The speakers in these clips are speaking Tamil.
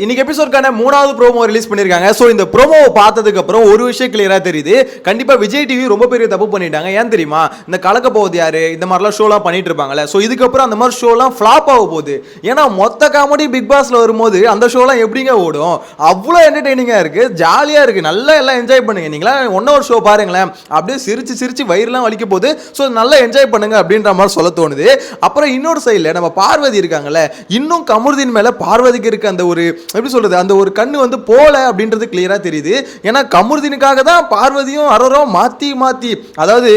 இன்னைக்கு எபிசோட்கான 3வது ப்ரோமோ ரிலீஸ் பண்ணிருக்காங்க. சோ இந்த ப்ரோமோவை பார்த்ததுக்கு அப்புறம் ஒரு விஷயம் கிளியரா தெரியுது. கண்டிப்பா விஜய் டிவி ரொம்ப பெரிய தப்பு பண்ணிட்டாங்க. ஏன் தெரியுமா? இந்த கலக்க போகுது யாரு இந்த மாதிரிலாம் ஷோலாம் பண்ணிட்டு இருப்பாங்கல்ல. சோ இதுக்கப்புறம் அந்த மாதிரி ஷோலாம் ஃபிளாப் ஆக போகுது. ஏன்னா மொத்த காமெடி பிக் பாஸ்ல வரும்போது அந்த ஷோலாம் எப்படிங்க ஓடும்? அவ்வளோ என்டர்டெய்னிங்கா இருக்கு, ஜாலியா இருக்கு, நல்லா எல்லாம் என்ஜாய் பண்ணுங்க. நீங்களா ஒரு ஷோ பாருங்களேன், அப்படியே சிரிச்சு சிரிச்சு வயிறுலாம் வலிக்க போகுது. ஸோ நல்லா என்ஜாய் பண்ணுங்க அப்படின்ற மாதிரி சொல்ல தோணுது. அப்புறம் இன்னொரு சைடில் நம்ம பார்வதி இருக்காங்கல்ல, இன்னும் கமருதீன் மேல பார்வதிக்கு இருக்க அந்த ஒரு எப்படி சொல்றது, அந்த ஒரு கண்ணு வந்து போல அப்படின்றது கிளியரா தெரியுது. ஏன்னா கமருதீனுக்காக தான் பார்வதியும் அரோராவும் மாத்தி மாத்தி, அதாவது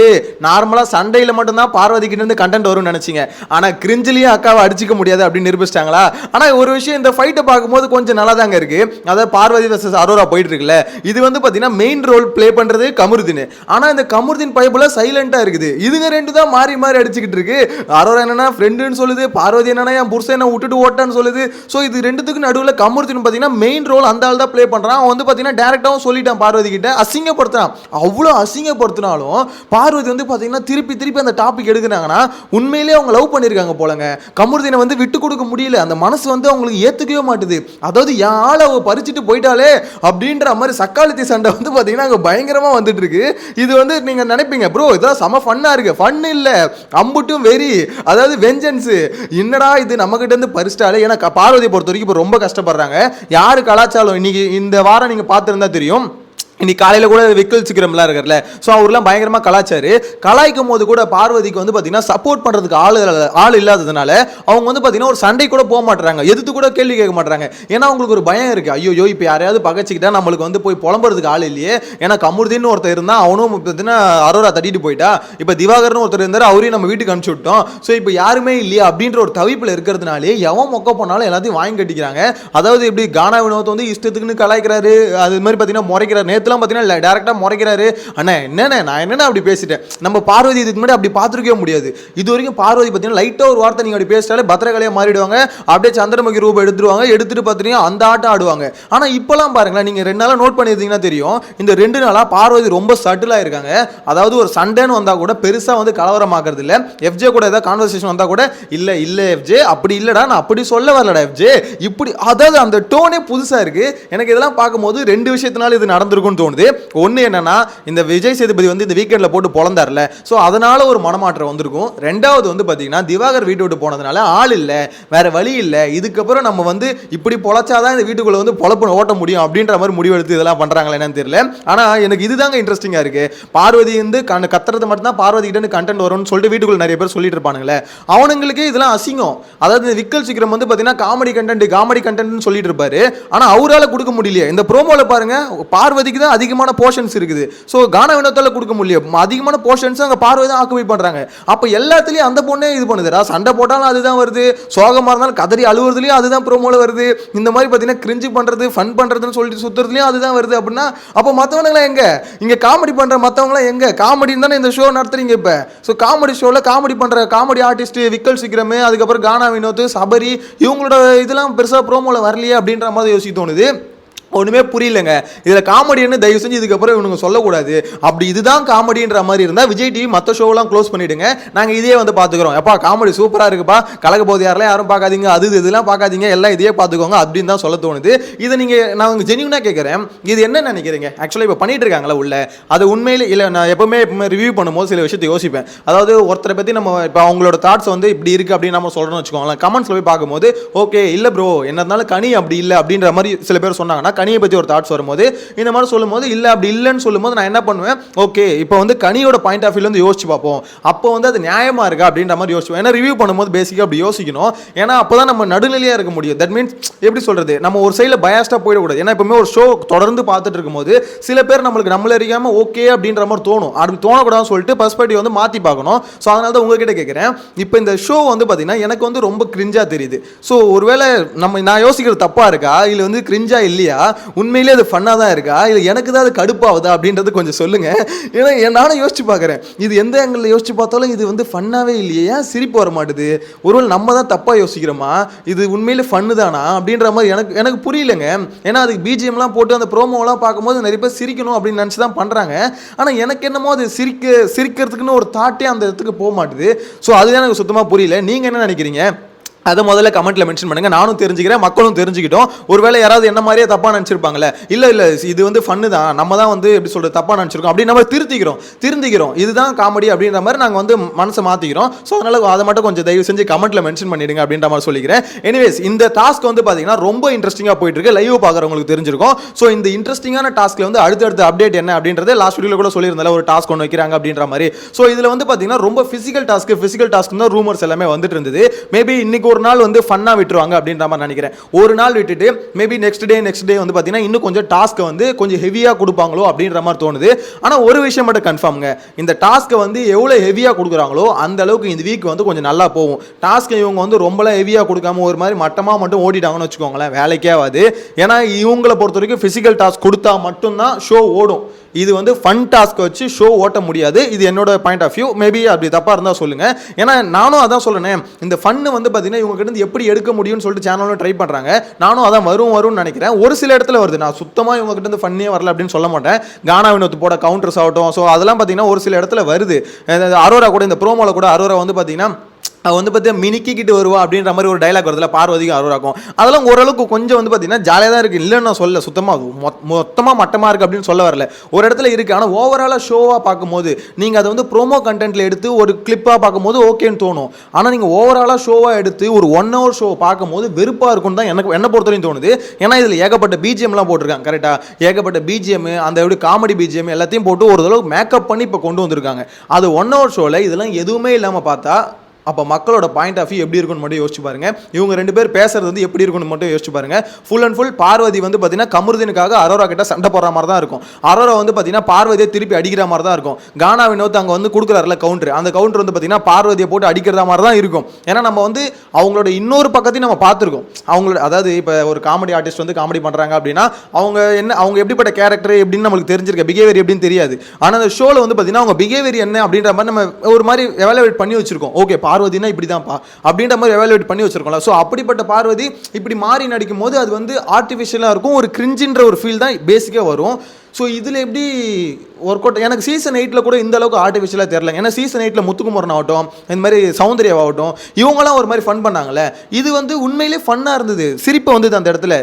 நார்மலா சண்டையில மட்டும்தான் பார்வதி கிட்ட இருந்து கண்டென்ட் வரும்னு நினைச்சீங்க. ஆனா கிரிஞ்சிலையும் அக்காவை அடிச்சுக்க முடியாது அப்படின்னு நிரூபிச்சிட்டாங்களா? ஆனா ஒரு விஷயம், இந்த ஃபைட்டை பார்க்கும்போது கொஞ்சம் நல்லா தாங்க இருக்கு. அதாவது பார்வதி வர்சஸ் அரோரா போயிட்டு இருக்குல்ல, இது வந்து பாத்தீங்கன்னா மெயின் ரோல் பிளே பண்றது கமருதீன். ஆனா இந்த கமருதீன் பைப்புல சைலண்டா இருக்குது. இதுங்க ரெண்டு தான் மாறி மாறி அடிச்சுக்கிட்டு இருக்கு. அரோரா என்னன்னா ஃப்ரெண்டுன்னு சொல்லுது, பார்வதி என்னன்னா என் புருஷனை விட்டுட்டு ஓட்டான்னு சொல்லுது. ஸோ இது ரெண்டுத்துக்கு நடுவில் கமருதீன் பார்த்தீங்கன்னா மெயின் ரோல் அந்த ஆள் தான் ப்ளே பண்ணுறான். அவன் வந்து பார்த்தீங்கன்னா டேரெக்டாகவும் சொல்லிட்டான் பார்வதி கிட்ட, அசிங்கப்படுத்துறான். அவ்வளோ அசிங்கப்படுத்தினாலும் பார்வதி வந்து பார்த்தீங்கன்னா திருப்பி திருப்பி அந்த டாபிக் எடுக்கிறாங்கன்னா உண்மையிலேயே அவங்க லவ் பண்ணியிருக்காங்க போலங்க. கமருதீனை வந்து விட்டு கொடுக்க முடியல, அந்த மனசு வந்து அவங்களுக்கு ஏற்றுக்கவே மாட்டுது. அதாவது என் ஆளை அவ பறிச்சுட்டு போயிட்டாலே அப்படின்ற மாதிரி சக்காலத்தி சண்டை வந்து பார்த்தீங்கன்னா அங்கே பயங்கரமாக வந்துட்டு இருக்கு. இது வந்து நீங்கள் நினைப்பீங்க ப்ரோ இதெல்லாம் செம ஃபன்னாக இருக்கு. ஃபன் இல்லை, அம்புட்டும் வெறி, அதாவது வெஞ்சன்ஸ். என்னடா இது நம்ம கிட்ட இருந்து பறிச்சிட்டாலே. ஏன்னா பார்வதியை பொறுத்த வரைக்கும் இப்போ ரொம்ப கஷ்டப்படுறாங்க. யாரு கலாச்சாரம் இன்னைக்கு இந்த வாரம் நீங்க பார்த்துருந்தா தெரியும். இன்னைக்கு காலையில் கூட விக்கல் சிக்கிரம்லாம் இருக்கார்ல, ஸோ அவர்லாம் பயங்கரமாக கலாச்சாரு. கலாய்க்கும் போது கூட பார்வதிக்கு வந்து பார்த்தீங்கன்னா சப்போர்ட் பண்ணுறதுக்கு ஆள் இல்லாததுனால அவங்க வந்து பார்த்தீங்கன்னா ஒரு சண்டை கூட போக மாட்டுறாங்க, எதிர்த்து கூட கேள்வி கேட்க மாட்டாங்க. ஏன்னா அவங்களுக்கு ஒரு பயம் இருக்குது, ஐயோ இப்போ யாரையாவது பகச்சிக்கிட்டா நம்மளுக்கு வந்து போய் புலம்புறதுக்கு ஆள் இல்லையே. ஏன்னா கமருதீன்னு ஒருத்தர் இருந்தால் அவனும் பார்த்தீங்கன்னா அரோரா தட்டிட்டு போயிட்டா, இப்போ திவாகர்னு ஒருத்தர் இருந்தார், அவரையும் நம்ம வீட்டுக்கு அனுப்பிச்சு விட்டோம். ஸோ இப்போ யாருமே இல்லையா அப்படின்ற ஒரு தவிப்பில் இருக்கிறதுனாலே எவன் மொக்க போனாலும் எல்லாத்தையும் வாங்கி கட்டிக்கிறாங்க. அதாவது எப்படி கானா வினோத் வந்து இஷ்டத்துக்குன்னு கலாய்க்கிறாரு, அது மாதிரி பார்த்தீங்கன்னா முறைக்கிறார். நேற்று பார்த்தீங்கன்னா டைரக்டா முறைக்கிறாரு, அண்ணா என்னண்ணே நான் என்னண்ணா அப்படி பேசிட்டேன். நம்ம பார்வதி இதுக்கு முன்னாடி அப்படி பார்த்துருக்கவே முடியாது. இது வரைக்கும் பார்வதி பார்த்தீங்கன்னா லைட்டா ஒரு வார்த்தை நீங்க அப்படி பேசிட்டாலே பத்திரகாளியா மாறிடுவாங்க, அப்படியே சந்திரமுகி ரூபம் எடுத்துட்டு பார்த்தீங்கன்னா அந்த ஆட்டம் ஆடுவாங்க. ஆனா இப்பெல்லாம் பாருங்களேன், நீங்க 2 நாளா நோட் பண்ணியிருந்தீங்கன்னா தெரியும், இந்த 2 நாளா பார்வதி ரொம்ப சட்டிலா இருக்காங்க. அதாவது ஒரு சண்டைன்னு வந்தா கூட பெருசா வந்து கலவரமாக்குறது இல்ல. எஃப்ஜே கூட ஏதாவது கான்வர்சேஷன் வந்தா கூட இல்ல எஃப்ஜே அப்படி இல்லடா, நான் அப்படி சொல்ல வரலடா எஃப்ஜே இப்படி, அதாவது அந்த டோனே புதுசா இருக்கு. எனக்கு இதெல்லாம் பார்க்கும்போது 2 விஷயத்தினால இது நடந்திருக்கும்னு தோணுது. ஒன்னு என்னன்னா, இந்த விஜய் சேதுபதி வந்து இந்த வீக்கெண்ட்ல போட்டு பொளந்தார்ல, சோ அதனால ஒரு மனமாற்றம் வந்திருக்கும். ரெண்டாவது வந்து பாத்தீங்கன்னா திவாகர் வீட்டு விட்டு போனதுனால ஆள் இல்ல, வேற வழி இல்ல, இதுக்கப்புறம் நம்ம வந்து இப்படி பொழைச்சாதான் இந்த வீட்டுக்குள்ள வந்து பொழப்பு ஓட்ட முடியும் அப்படின்ற மாதிரி முடிவெடுத்து இதெல்லாம் பண்றாங்களா என்னன்னு தெரியல. ஆனா எனக்கு இதுதாங்க இன்ட்ரெஸ்டிங்கா இருக்கு. பார்வதி வந்து கத்துறது மட்டும் தான் பார்வதி கிட்ட கண்டென்ட் வரும்னு சொல்லிட்டு வீட்டுக்குள்ள நிறைய பேர் சொல்லிட்டு இருப்பானுங்களே, அவனுங்களுக்கு இதெல்லாம் அசிங்கம். அதாவது இந்த விக்கல் சீக்கிரம் வந்து பாத்தீங்கன்னா காமெடி கண்டென்ட் சொல்லிட்டு இருப்பாரு, ஆனா அவரால் கொடுக்க முடியலையே. இந்த ப்ரோமோல பாருங்க, பார்வதிக்கு தான் அதிகமான போர்ஷன்ஸ் இருக்குது. சோ கானா வினோத்தால கொடுக்க முடியல, அதிகமான போர்ஷன்ஸ் அங்க பார்வதி தான் ஆக்குபை பண்றாங்க. அப்ப எல்லாத்துலயும் அந்த பொண்ணே இது பண்ணுதுடா, சண்டை போட்டாலும் அதுதான் வருது, சோகமா இருந்தாலும் கதறி அழுவுறதுலயும் அதுதான் ப்ரோமோல வருது, இந்த மாதிரி பாத்தீங்கன்னா கிரிஞ்சு பண்றது ஃபன் பண்றதுன்னு சொல்லிட்டு சுத்துறதுலயும் அதுதான் வருது. அப்படின்னா அப்ப மத்தவங்க எங்க, இங்க காமெடி பண்ற மத்தவங்க எங்க? காமெடி தானே இந்த ஷோ நடத்துறீங்க இப்ப. சோ காமெடி ஷோல காமெடி பண்ற காமெடி ஆர்டிஸ்ட் விக்கல் சீக்கிரம், அதுக்கப்புறம் கானா வினோத், சபரி, இவங்களோட இதெல்லாம் பெருசா ப்ரோமோல வரலையே அப்படின்ற மாதிரி யோசிக்க தோணுது. ஒன்றுமே புரியலங்க. இதில் காமெடின்னு தயவு செஞ்சு இதுக்கப்புறம் இவனுங்க சொல்லக்கூடாது. அப்படி இதுதான் காமெடின்ற மாதிரி இருந்தால் விஜய் டிவி மற்ற ஷோவெல்லாம் க்ளோஸ் பண்ணிவிடுங்க, நாங்கள் இதே வந்து பார்த்துக்குறோம். எப்பா காமெடி சூப்பராக இருக்குப்பா, கலக்க போது யாரும் பார்க்காதீங்க, இதெல்லாம் பார்க்காதீங்க, எல்லாம் இதே பார்த்துக்கோங்க அப்படின்னு தான் சொல்ல தோணுது. இதை நீங்கள் நான் உங்களுக்கு ஜென்யூனாக கேட்குறேன், இது என்ன நினைக்கிறீங்க? ஆக்சுவலாக இப்போ பண்ணிட்டு இருக்காங்களா உள்ள, அது உண்மையிலே இல்லை? நான் எப்பவுமே ரிவ்யூ பண்ணும்போது சில விஷயத்தை யோசிப்பேன். அதாவது ஒருத்தரை பற்றி நம்ம இப்போ அவங்களோட தாட்ஸ் வந்து இப்படி இருக்குது அப்படின்னு நம்ம சொல்கிறோம்னு வச்சுக்கோங்களேன், கமெண்ட்ஸில் போய் பார்க்கும்போது ஓகே இல்லை ப்ரோ என்ன இருந்தாலும் கனி அப்படி இல்லை அப்படின்ற மாதிரி சில பேர் சொன்னாங்கன்னா, கனியை பற்றி ஒரு தாட்ஸ் வரும்போது இந்த மாதிரி சொல்லும்போது இல்லை அப்படி இல்லைன்னு சொல்லும்போது நான் என்ன பண்ணுவேன், ஓகே இப்போ வந்து கனியோட பாயிண்ட் ஆஃப் வியூல வந்து யோசிச்சு பார்ப்போம், அப்போ வந்து அது நியாயமா இருக்கா அப்படின்ற மாதிரி யோசிச்சுவோம். ஏன்னா ரிவ்யூ பண்ணும்போது பேசிக்காக அப்படி யோசிக்கணும். ஏன்னா அப்போதான் நம்ம நடுநிலையாக இருக்க முடியும். தட் மீன்ஸ் எப்படி சொல்றது, நம்ம ஒரு சைடில் பயாஸ்டாக போயிடக்கூடாது. ஏன்னா எப்பவுமே ஒரு ஷோ தொடர்ந்து பார்த்துட்டு இருக்கும்போது சில பேர் நம்மள அறியாம ஓகே அப்படின்ற மாதிரி தோணும், அப்படி தோணக்கூடாதுன்னு சொல்லிட்டு பர்ஸ்பெக்டிவ் வந்து மாற்றி பார்க்கணும். ஸோ அதனால தான் உங்ககிட்ட கேட்குறேன். இப்போ இந்த ஷோ வந்து பார்த்தீங்கன்னா எனக்கு வந்து ரொம்ப கிரிஞ்சா தெரியுது. ஸோ ஒருவேளை நான் யோசிக்கிறது தப்பா இருக்கா, இல்லை வந்து கிரிஞ்சா இல்லையா, உண்மையிலே அது ஃபன்னாக தான் இருக்கா, இல்லை எனக்கு தான் அது கடுப்பாகுதா அப்படின்றது கொஞ்சம் சொல்லுங்க. ஏன்னா நானும் யோசிச்சு பார்க்குறேன், இது எந்த ஆங்கிளில் யோசிச்சு பார்த்தாலும் இது வந்து ஃபன்னாகவே இல்லையே, ஏன் சிரிப்பு வர மாட்டுது, ஒருவேளை நம்ம தான் தப்பாக யோசிக்கிறோமா, இது உண்மையிலே ஃபன்னு தானா அப்படின்ற மாதிரி எனக்கு புரியலைங்க. ஏன்னா அதுக்கு பிஜிஎம்லாம் போட்டு அந்த ப்ரோமோலாம் பார்க்கும்போது நிறைய பேர் சிரிக்கணும் அப்படின்னு நினச்சி தான் பண்ணுறாங்க. ஆனால் எனக்கு என்னமோ அது சிரிக்கிறதுக்குன்னு ஒரு தாட்டே அந்த இடத்துக்கு போக மாட்டுது. ஸோ அதுதான் எனக்கு சுத்தமாக புரியல. நீங்கள் என்ன நினைக்கிறீங்க? அதை முதல்ல கமெண்ட்ல மென்ஷன் பண்ணுங்க, நானும் தெரிஞ்சுக்கிறேன், மக்களும் தெரிஞ்சுக்கிட்டோம். ஒருவேளை யாராவது என்ன மாதிரியே தப்பா நினைச்சிருப்பாங்களே, இல்ல இது வந்து ஃபன்னு தான், நம்ம தான் வந்து எப்படி சொல்றது தப்பா நினைச்சிருக்கோம் அப்படின்னு நம்ம திருந்திக்கிறோம், இதுதான் காமெடி அப்படின்ற மாதிரி நாங்க வந்து மனசை மாத்திக்கிறோம். ஸோ அதனால அதை மட்டும் கொஞ்சம் தயவு செஞ்சு கமெண்ட்ல மென்ஷன் பண்ணிடுங்க அப்படின்ற மாதிரி சொல்லிக்கிறேன். எனிவேஸ் இந்த டாஸ்க் வந்து பாத்தீங்கன்னா ரொம்ப இன்ட்ரெஸ்டிங்கா போயிட்டு இருக்கு, லைவ் பாக்குறவங்களுக்கு தெரிஞ்சிருக்கும். ஸோ இந்த இன்ட்ரெஸ்டிங்கான டாஸ்க்ல வந்து அடுத்தடுத்த அப்டேட் என்ன அப்படின்றது லாஸ்ட் வீடியோல கூட சொல்லியிருந்தால ஒரு டாஸ்க் ஒன்று வைக்கிறாங்க அப்படின்ற மாதிரி. ஸோ இதுல வந்து பாத்தீங்கன்னா ரொம்ப பிசிக்கல் டாஸ்க் தான் ரூமர்ஸ் எல்லாமே வந்துட்டு இருந்தது. மேபி இன்னைக்கு ஒரு நாள் வந்து ஃபன்னா விட்டுருவாங்க அப்படின்ற மாதிரி நினைக்கிறேன். ஒரு நாள் விட்டுட்டு மேபி நெக்ஸ்ட் டே வந்து பாத்தீங்கன்னா இன்னும் கொஞ்சம் டாஸ்க் வந்து கொஞ்சம் ஹெவியா கொடுப்பாங்களோ அப்படின்ற மாதிரி தோணுது. ஆனா ஒரு விஷயம் மட்டும் கன்ஃபார்ம்ங்க, இந்த டாஸ்க் வந்து எவ்வளவு ஹெவியா கொடுக்குறாங்களோ அந்த அளவுக்கு இந்த வீக் வந்து கொஞ்சம் நல்லா போகும். டாஸ்க் இவங்க வந்து ரொம்பலாம் ஹெவியா கொடுக்காம ஒரு மாதிரி மட்டமா மட்டும் ஓடிட்டாங்கன்னு வச்சுக்கோங்களேன், வேலைக்கே ஆகாது. ஏன்னா இவங்களை பொறுத்த வரைக்கும் பிசிக்கல் டாஸ்க் கொடுத்தா மட்டும்தான் ஷோ ஓடும். இது வந்து ஃபன் டாஸ்க் வச்சு ஷோ ஓட்ட முடியாது. இது என்னோட பாயிண்ட் ஆஃப் வியூ. மேபி அப்படி தப்பா இருந்தா சொல்லுங்க. ஏன்னா நானும் அதான் சொல்றேன், இந்த ஃபன்னு வந்து பாத்தீங்கன்னா இவங்க கிட்ட எப்படி எடுக்க முடியும்னு சொல்லிட்டு சேனலும் ட்ரை பண்றாங்க. நானும் அதான் வரும்னு நினைக்கிறேன். ஒரு சில இடத்துல வருது, நான் சுத்தமா இவங்க கிட்ட இருந்து ஃபன்னே வரல அப்படின்னு சொல்ல மாட்டேன். கானா வினோத் போட கவுண்டர்ஸ் ஆகட்டும், ஸோ அதெல்லாம் பாத்தீங்கன்னா ஒரு சில இடத்துல வருது. அரோரா கூட இந்த ப்ரோமோல கூட அரோரா வந்து பாத்தீங்கன்னா அவ வந்து பார்த்தீங்கன்னா மினிக்கிட்டு வருவா அப்படின்ற மாதிரி ஒரு டைலாக் வருதுல பார்வதிக்கும் அரோராக்கும், அதெல்லாம் ஓரளவுக்கு கொஞ்சம் வந்து பார்த்தீங்கன்னா ஜாலியாக தான் இருக்குது. இல்லைன்னு நான் சொல்ல, சுத்தமாக மொத்தமாக மட்டமாக இருக்குது அப்படின்னு சொல்ல வரல, ஒரு இடத்துல இருக்குது. ஆனால் ஓவராலாக ஷோவாக பார்க்கும்போது நீங்கள் அதை வந்து ப்ரோமோ கண்டென்ட்டில் எடுத்து ஒரு கிளிப்பாக பார்க்கும்போது ஓகேன்னு தோணும். ஆனால் நீங்கள் ஓவராலாக ஷோவாக எடுத்து ஒரு 1 hour ஷோ பார்க்கும்போது வெறுப்பாக இருக்குன்னு தான் எனக்கு என்ன பொறுத்தவரையும் தோணுது. ஏன்னா இதில் ஏகப்பட்ட பிஜிஎம்லாம் போட்டிருக்காங்க, கரெக்டாக ஏகப்பட்ட பிஜிஎம், அந்த எப்படி காமெடி பிஜிஎம் எல்லாத்தையும் போட்டு ஒரு தடவை மேக்கப் பண்ணி இப்போ கொண்டு வந்திருக்காங்க. அது 1 hour ஷோவில் இதெல்லாம் எதுவுமே இல்லாமல் பார்த்தா அப்போ மக்களோட பாயிண்ட் ஆஃப் வியூ எப்படி இருக்குன்னு மட்டும் யோசிச்சு பாருங்க. இவங்க 2 பேர் பேசுறது வந்து எப்படி இருக்குன்னு மட்டும் யோசிச்சு பாருங்க. ஃபுல் அண்ட் ஃபுல் பார்வதி வந்து பார்த்தீங்கன்னா கமருதீனுக்காக அரோரா கிட்ட சண்டை போடுற மாதிரி தான் இருக்கும். அரோரா வந்து பார்த்தீங்கன்னா பார்வதியை திருப்பி அடிக்கிற மாதிரி தான் இருக்கும். கானா வினோத் அங்கே வந்து கொடுக்குறாருல கவுண்டர், அந்த கவுண்டர் வந்து பார்த்தீங்கன்னா பார்வதியை போட்டு அடிக்கிறதா மாதிரி தான் இருக்கும். ஏன்னா நம்ம வந்து அவங்களோட இன்னொரு பக்கத்தையும் நம்ம பார்த்துருக்கோம். அவங்களோட அதாவது இப்போ ஒரு காமெடி ஆர்டிஸ்ட் வந்து காமெடி பண்ணுறாங்க அப்படின்னா அவங்க எப்படிப்பட்ட கேரக்டர் எப்படின்னு நம்மளுக்கு தெரிஞ்சிருக்க, பிஹேவியர் எப்படின்னு தெரியாது. ஆனால் அந்த ஷோவில் வந்து பார்த்தீங்கன்னா அவங்க பிஹேவியர் என்ன அப்படின்ற மாதிரி நம்ம ஒரு மாதிரி எவாலுவேட் பண்ணி வச்சிருக்கோம். ஓகே பார்வதினா இப்படிதான்ப்பா அப்படின்ற மாதிரி எவாலுவேட் பண்ணி வச்சிருக்கோம்ல. ஸோ அப்படிப்பட்ட பார்வதி இப்படி மாறி நடிக்கும் போது அது வந்து ஆர்டிஃபிஷியலாக இருக்கும், ஒரு கிரிஞ்சின்ற ஒரு ஃபீல் தான் பேசிக்காக வரும். ஸோ இதில் எப்படி ஒர்க் அவுட், எனக்கு சீசன் 8 கூட இந்த அளவுக்கு ஆர்டிஃபிஷியலாக தெரியல. ஏன்னா சீசன் 8 முத்துக்குமரன் ஆகட்டும், இந்த மாதிரி சௌந்தர்யாவாகட்டும், இவங்களாம் ஒரு மாதிரி ஃபன் பண்ணாங்கல்ல, இது வந்து உண்மையிலே ஃபன்னாக இருந்தது, சிரிப்பு வந்தது அந்த இடத்துல.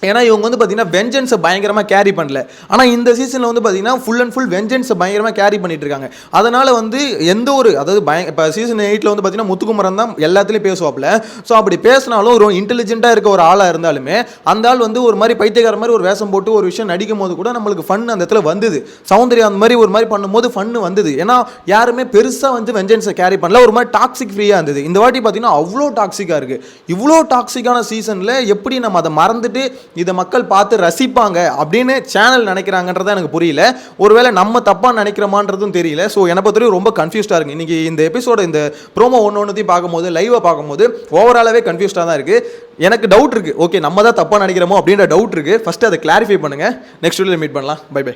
ஏன்னா இவங்க வந்து பார்த்தீங்கன்னா வெஞ்சன்ஸை பயங்கரமாக கேரி பண்ணல. ஆனால் இந்த சீசனில் வந்து பார்த்தீங்கன்னா ஃபுல் அண்ட் ஃபுல் வெஞ்சன்ஸை பயங்கரமாக கேரி பண்ணிட்டு இருக்காங்க. அதனால் வந்து எந்த ஒரு அதாவது இப்போ சீசன் 8 வந்து பார்த்தீங்கன்னா முத்துக்குமரன் தான் எல்லாத்துலேயும் பேசுவாப்பில். ஸோ அப்படி பேசினாலும் ஒரு இன்டெலிஜென்ட்டாக இருக்க ஒரு ஆளாக இருந்தாலுமே அந்த ஆள் வந்து ஒரு மாதிரி பைத்தியக்கார மாதிரி ஒரு வேஷம் போட்டு ஒரு விஷயம் நடிக்கும் போது கூட நம்மளுக்கு ஃபன் அந்த இடத்துல வந்தது. சௌந்தர்யா அந்த மாதிரி ஒரு மாதிரி பண்ணும்போது ஃபன்னு வந்தது. ஏன்னா யாருமே பெருசாக வந்து வெஞ்சன்ஸை கேரி பண்ணல, ஒரு மாதிரி டாக்ஸிக் ஃப்ரீயாக இருந்தது. இந்த வாட்டி பார்த்தீங்கன்னா அவ்வளோ டாக்ஸிக்காக இருக்குது. இவ்வளோ டாக்ஸிக்கான சீசனில் எப்படி நம்ம அதை மறந்துட்டு இதை மக்கள் பார்த்து ரசிப்பாங்க அப்படின்னு சேனல் நினைக்கிறாங்கன்றதான் எனக்கு புரியல. ஒருவேளை நம்ம தப்பாக நினைக்கிறோமான்றதும் தெரியல. ஸோ என்னை பொறுத்தவரைக்கும் ரொம்ப கன்ஃபியூஸ்டாக இருக்குது. இன்னைக்கு இந்த எபிசோட இந்த ப்ரோமோ ஒன்றையும் பார்க்கும்போது லைவாக பார்க்கும்போது ஓவராலாகவே கன்ஃபியூஸ்டாக தான் இருக்குது. எனக்கு டவுட் இருக்குது, ஓகே நம்ம தான் தப்பாக நினைக்கிறோமோ அப்படின்ற டவுட் இருக்குது. ஃபஸ்ட்டு அதை கிளாரிஃபை பண்ணுங்கள். நெக்ஸ்ட் வீடியோவில் மீட் பண்ணலாம். Bye by.